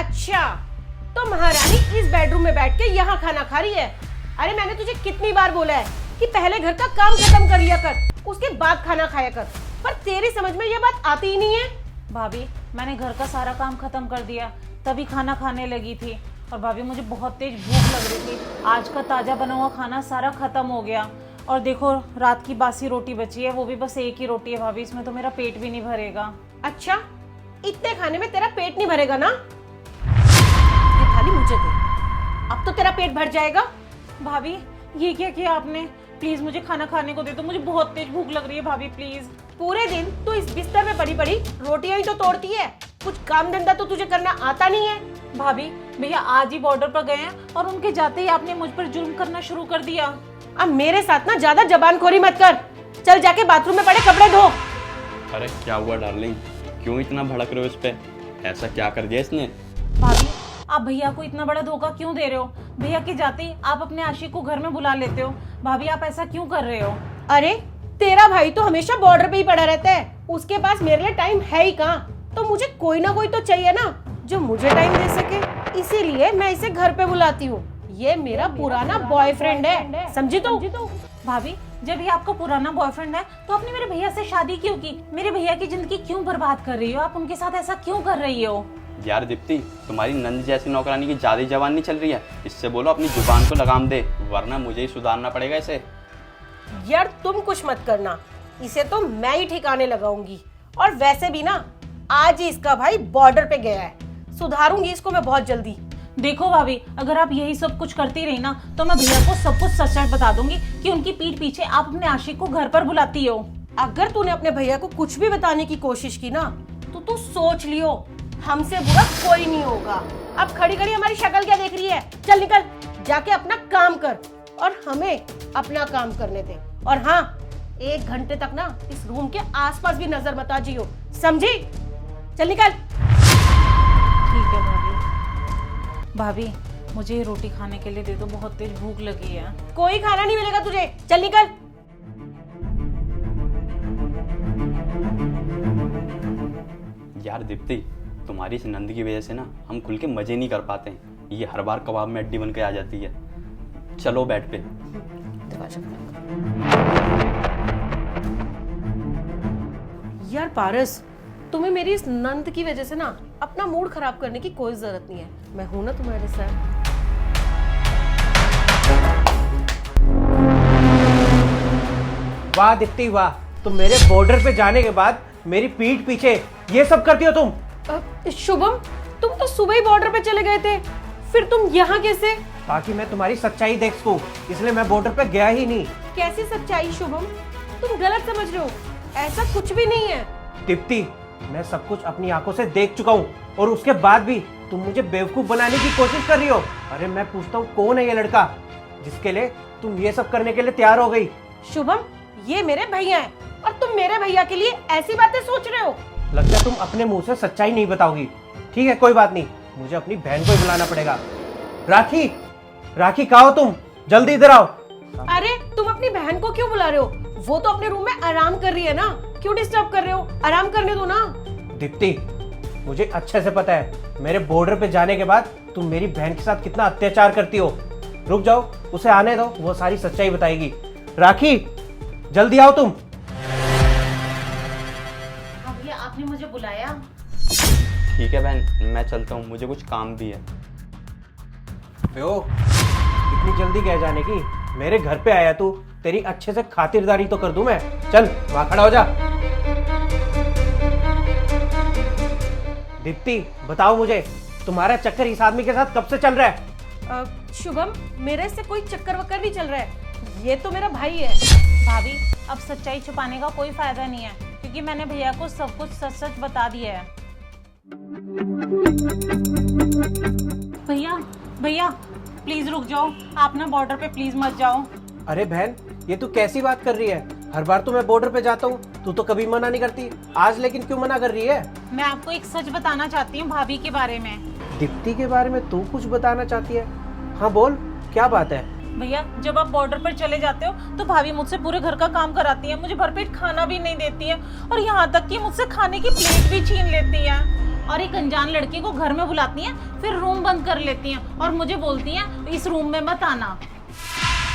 अच्छा, तो महारानी इस बेडरूम में बैठ के यहाँ खाना खा रही है। अरे मैंने तुझे कितनी बार बोला है कि पहले घर का काम खत्म कर लिया कर, उसके बाद खाना खाया कर, पर तेरी समझ में ये बात आती ही नहीं है। भाभी मैंने घर का सारा काम खत्म कर दिया, तभी खाना खाने लगी थी। और भाभी मुझे बहुत तेज भूख लग रही थी, आज का ताज़ा बना हुआ खाना सारा खत्म हो गया। और देखो रात की बासी रोटी बची है, वो भी बस एक ही रोटी है भाभी, इसमें तो मेरा पेट भी नहीं भरेगा। अच्छा, इतने खाने में तेरा पेट नहीं भरेगा ना? ये थाली मुझे दे, अब तो तेरा पेट भर जाएगा। भाभी ये क्या किया आपने? प्लीज मुझे खाना खाने को दे दो, मुझे बहुत तेज भूख लग रही है भाभी प्लीज। पूरे दिन तू इस बिस्तर में पड़ी पड़ी रोटियां ही तो तोड़ती है, कुछ काम धंधा तो तुझे करना आता नहीं है। भाभी भैया आज ही बॉर्डर पर गए हैं और उनके जाते ही आपने मुझ पर जुल्म करना शुरू कर दिया। अब मेरे साथ ना ज्यादा जबानखोरी मत कर, चल जाके बाथरूम में पड़े कपड़े धो। अरे क्या हुआ डार्लिंग, क्यों इतना भड़क रहे हो इस पे? ऐसा क्या कर दिया इसने? भाभी आप भैया को इतना बड़ा धोखा क्यों दे रहे हो? भैया के जाते ही आप अपने आशिक को घर में बुला लेते हो। भाभी आप ऐसा क्यों कर रहे हो? अरे तेरा भाई तो हमेशा बॉर्डर पे ही पड़ा रहता है, उसके पास मेरे लिए टाइम है ही कहाँ। तो मुझे कोई ना कोई तो चाहिए ना जो मुझे टाइम दे सके, इसीलिए मैं इसे घर पे बुलाती हूँ। ये मेरा पुराना बॉयफ्रेंड है, समझी तो? भाभी जब ये आपका पुराना बॉयफ्रेंड है तो आपने मेरे भैया से शादी क्यों की? मेरे भैया की जिंदगी क्यों बर्बाद कर रही हो? आप उनके साथ ऐसा क्यों कर रही हो? यार दीप्ति, तुम्हारी नंद जैसी नौकरानी की ज्यादा जबान नहीं चल रही है, इससे बोलो अपनी जुबान को लगाम दे, वरना मुझे ही सुधारना पड़ेगा इसे। यार तुम कुछ मत करना, इसे तो मैं ही ठिकाने लगाऊंगी। और वैसे भी ना आज ही इसका भाई बॉर्डर पे गया है, सुधारूंगी इसको मैं बहुत जल्दी। देखो भाभी अगर आप यही सब कुछ करती रही ना तो मैं भैया को सब कुछ सच सच बता दूंगी कि उनकी पीठ पीछे आप अपने आशिक को घर पर बुलाती हो। अगर तूने अपने भैया को कुछ भी बताने की कोशिश की ना तो तू सोच लियो हमसे बुरा कोई नहीं होगा। अब खड़ी खड़ी हमारी शक्ल क्या देख रही है? चल निकल, जाके अपना काम कर और हमें अपना काम करने दे। और हाँ, 1 घंटे तक ना इस रूम के आसपास भी नजर मत आजियो, समझी? चल निकल। ठीक है भाभी। भाभी मुझे ये रोटी खाने के लिए दे दो, बहुत तेज भूख लगी है। कोई खाना नहीं मिलेगा तुझे, चल निकल। यार दीप्ति, तुम्हारी इस नंद की वजह से ना हम खुल के मजे नहीं कर पाते हैं, ये हर बार कबाब में हड्डी बन के आ जाती है। चलो बेड पे। यार पारस, तुम्हें मेरी इस नंद की वजह से ना अपना मूड खराब करने की कोई जरूरत नहीं है, मैं हूं ना तुम्हारे साथ। वाह दीप्ति वाह, तुम मेरे बॉर्डर पे जाने के बाद मेरी पीठ पीछे ये सब करती हो तुम। शुभम, तुम तो सुबह ही बॉर्डर पे चले गए थे, फिर तुम यहाँ कैसे? ताकि मैं तुम्हारी सच्चाई देख सकूं, इसलिए मैं बॉर्डर पे गया ही नहीं। कैसी सच्चाई शुभम? तुम गलत समझ रहे हो, ऐसा कुछ भी नहीं है। दीप्ति, मैं सब कुछ अपनी आंखों से देख चुका हूँ और उसके बाद भी तुम मुझे बेवकूफ बनाने की कोशिश कर रही हो। अरे मैं पूछता हूँ कौन है ये लड़का जिसके लिए तुम ये सब करने के लिए तैयार हो गई? शुभम, ये मेरे भैया हैं और तुम मेरे भैया के लिए ऐसी बातें सोच रहे हो। लगता है तुम अपने मुंह से सच्चाई नहीं बताओगी। ठीक है कोई बात नहीं, मुझे अपनी बहन को ही बुलाना पड़ेगा। राखी, राखी कहाँ हो तुम? जल्दी इधर आओ। अरे तुम अपनी बहन को क्यों बुला रहे हो? वो तो अपने रूम में आराम कर रही है ना, क्यों डिस्टर्ब कर रहे हो? आराम करने दो ना। दीप्ति, मुझे अच्छे से पता है मेरे बॉर्डर पे जाने के बाद तुम मेरी बहन के साथ कितना अत्याचार करती हो। रुक जाओ, उसे आने दो, वो सारी सच्चाई बताएगी। राखी जल्दी आओ तुम। भैया आपने मुझे बुलाया? ठीक है बहन, मैं चलता हूँ, मुझे कुछ काम भी है। इतनी जल्दी क्या जाने की? मेरे घर पे आया तू, तेरी अच्छे से खातिरदारी तो कर दूं मैं। चल वहां खड़ा हो जा। दीप्ति बताओ मुझे, तुम्हारा चक्कर इस आदमी के साथ कब से चल रहा है? शुभम, मेरे से कोई चक्कर वक्कर नहीं चल रहा है, ये तो मेरा भाई है। भाभी अब सच्चाई छुपाने का कोई फायदा नहीं है, क्योंकि मैंने भैया को सब कुछ सच सच बता दिया है। भैया भैया प्लीज रुक जाओ, आप ना बॉर्डर पे प्लीज मत जाओ। अरे बहन, ये तू कैसी बात कर रही है? हर बार तो मैं बॉर्डर पे जाता हूँ, तू तो कभी मना नहीं करती, आज लेकिन क्यों मना कर रही है? मैं आपको एक सच बताना चाहती हूँ भाभी के बारे में। दीप्ति के बारे में तू कुछ बताना चाहती है? हाँ बोल, क्या बात है? भैया जब आप बॉर्डर पर चले जाते हो तो भाभी मुझसे पूरे घर का काम कराती है, मुझे भरपेट खाना भी नहीं देती है और यहाँ तक कि मुझसे खाने की प्लेट भी छीन लेती है। और एक अनजान लड़के को घर में बुलाती हैं, फिर रूम बंद कर लेती हैं और मुझे बोलती हैं इस रूम में मत आना।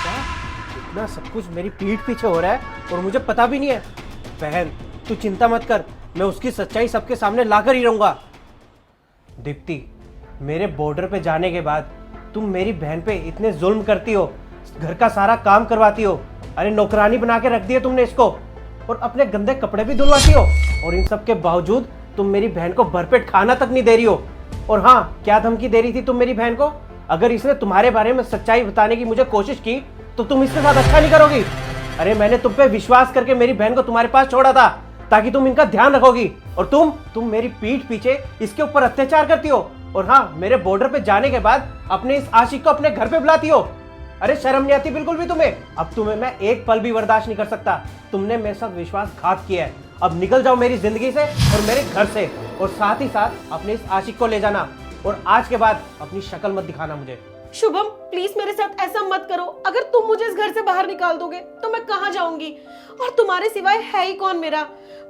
क्या इतना सब कुछ मेरी पीठ पीछे हो रहा है और मुझे पता भी नहीं है? बहन तू चिंता मत कर, मैं उसकी सच्चाई सबके सामने लाकर ही रहूंगा। दीप्ति, मेरे बॉर्डर पे जाने के बाद तुम मेरी बहन पे इतने जुल्म करती हो, घर का सारा काम करवाती हो, अरे नौकरानी बना के रख दिया तुमने इसको, और अपने गंदे कपड़े भी धुलवाती हो, और इन सब के बावजूद तुम मेरी बहन को भरपेट खाना तक नहीं दे रही हो। और हाँ, क्या धमकी दे रही थी तुम मेरी बहन को? अगर इसने तुम्हारे बारे में सच्चाई बताने की मुझे कोशिश की तो तुम इसके साथ अच्छा नहीं करोगी। अरे मैंने तुम पे विश्वास करके मेरी बहन को तुम्हारे पास छोड़ा था ताकि तुम इनका ध्यान रखोगी, और तुम मेरी पीठ पीछे इसके ऊपर अत्याचार करती हो। और हाँ, मेरे बॉर्डर पे जाने के बाद अपने इस आशिक को अपने घर पे बुलाती हो। अरे शर्म नहीं आती बिल्कुल भी तुम्हें? अब तुम्हें मैं एक पल भी बर्दाश्त नहीं कर सकता। तुमने मेरे साथ विश्वासघात किया है, अब निकल जाओ मेरी जिंदगी से और मेरे घर से, और साथ ही साथ अपने इस आशिक को ले जाना, और आज के बाद अपनी शक्ल मत दिखाना मुझे। शुभम प्लीज मेरे साथ ऐसा मत करो। अगर तुम मुझे इस घर से बाहर निकाल दोगे तो मैं कहाँ जाऊंगी, और तुम्हारे सिवाय है ही कौन मेरा।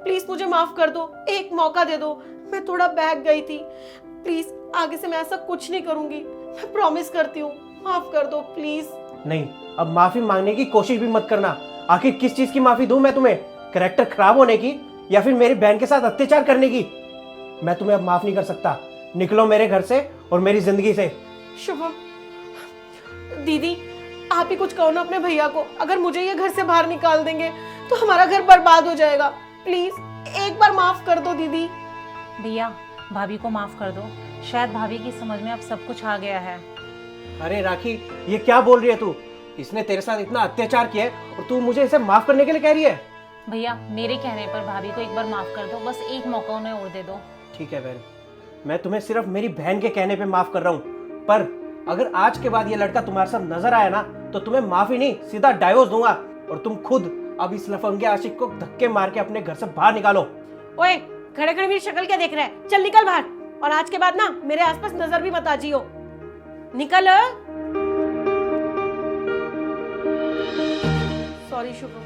प्लीज मुझे माफ कर दो, एक मौका दे दो। मैं थोड़ा बहक गई थी, प्लीज आगे से मैं ऐसा कुछ नहीं करूंगी, मैं प्रॉमिस करती हूँ। माफ कर दो प्लीज। नहीं, अब माफी मांगने की कोशिश भी मत करना। आखिर किस चीज की माफी दूं मैं तुम्हें? कैरेक्टर खराब होने की या फिर मेरी बहन के साथ अत्याचार करने की? मैं तुम्हें अब माफ नहीं कर सकता। निकलो मेरे घर से और मेरी जिंदगी से। शुभम दीदी, आप ही कुछ कहो ना अपने भैया को। अगर मुझे ये घर से बाहर निकाल देंगे तो हमारा घर बर्बाद हो जाएगा। प्लीज एक बार माफ कर दो दीदी। भैया भाभी को माफ कर दो, शायद भाभी की समझ में अब सब कुछ आ गया है। अरे राखी, ये क्या बोल रही है तू? इसने तेरे साथ इतना अत्याचार किया है और तू मुझे इसे माफ करने के लिए कह रही है? भैया मेरे कहने पर भाभी को एक बार माफ कर दो, बस एक मौका उन्हें और दे दो। ठीक है बहन, मैं तुम्हें सिर्फ मेरी बहन के कहने पे माफ कर रहा हूँ, पर अगर आज के बाद ये लड़का तुम्हारे साथ नजर आया ना तो तुम्हें माफी नहीं, सीधा डाइवोर्स दूंगा, और तुम खुद अब इस लफंगे आशिक को धक्के मार के अपने घर से बाहर निकालो। ओए खड़े खड़े मेरी शक्ल क्या देख रहा है? चल निकल बाहर, और आज के बाद ना मेरे आसपास नजर भी मत आजियो। निकल। सॉरी शुभम।